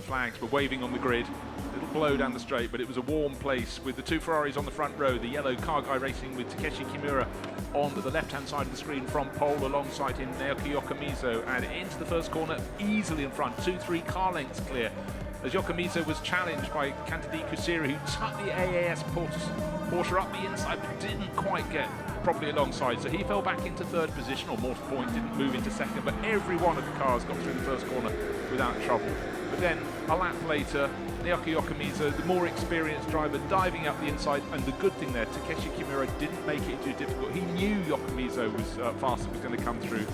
flags were waving on the grid. Little blow down the straight, but it was a warm place with the two Ferraris on the front row. The yellow CarGuy racing with Takeshi Kimura on the left-hand side of the screen from pole, alongside him Naoki Yokomizo, and into the first corner easily in front, 2-3 car lengths clear, as Yokomizo was challenged by Cantadi Kusira, who tucked the AAS Porsche up the inside but didn't quite get properly alongside, so he fell back into third position, or more to the point, didn't move into second, but every one of the cars got through the first corner without trouble. But then a lap later, Naoki Yokomizo, the more experienced driver, diving up the inside, and the good thing there, Takeshi Kimura didn't make it too difficult. He knew Yokomizo was fast, was going to come through.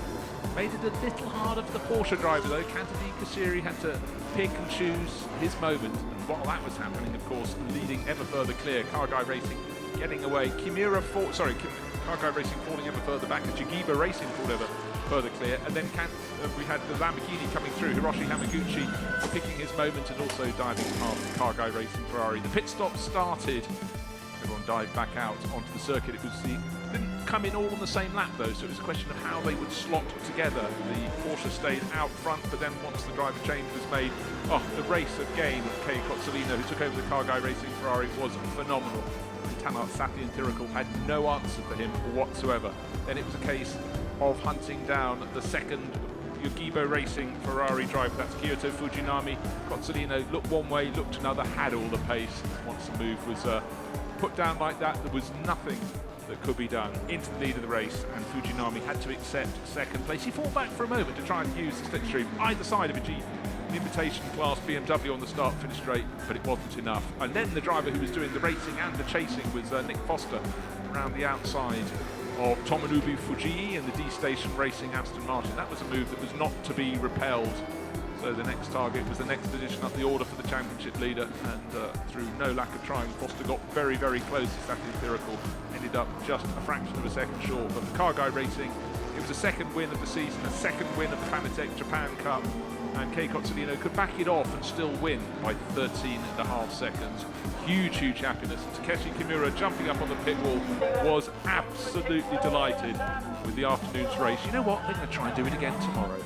Made it a little harder for the Porsche driver though. Cantadi Kusiri had to pick and choose his moment, and while that was happening, of course, leading ever further clear, CarGuy Racing getting away. CarGuy Racing falling ever further back, as Jigiba Racing fall ever further clear, and then we had the Lamborghini coming through, Hiroshi Hamaguchi picking his moment and also diving past the CarGuy Racing Ferrari. The pit stop started, everyone dived back out onto the circuit. It didn't come in all on the same lap though, so it was a question of how they would slot together. The Porsche stayed out front, but then once the driver change was made, the race again of Cozzolino, who took over the CarGuy Racing Ferrari, was phenomenal. Tanat Safi and Tiracle had no answer for him whatsoever. Then it was a case of hunting down the second Yogibo Racing Ferrari driver, that's Kyoto Fujinami. Cozzolino looked one way, looked another, had all the pace. Once the move was put down like that, there was nothing that could be done. Into the lead of the race, and Fujinami had to accept second place. He fought back for a moment to try and use the slipstream either side of an invitation class BMW on the start-finish straight, but it wasn't enough. And then the driver who was doing the racing and the chasing was Nick Foster around the outside of Tomonobu Fuji and the D-Station Racing Aston Martin. That was a move that was not to be repelled. So the next target was the next position up the order for the championship leader, and through no lack of trying, Foster got very, very close to Saturday Tiracle, ended up just a fraction of a second short. But the CarGuy Racing, it was a second win of the season, a second win of the Fanatec Japan Cup, and Kei Cozzolino could back it off and still win by 13.5 seconds. Huge, huge happiness. Takeshi Kimura, jumping up on the pit wall, was absolutely delighted with the afternoon's race. You know what? They're going to try and do it again tomorrow.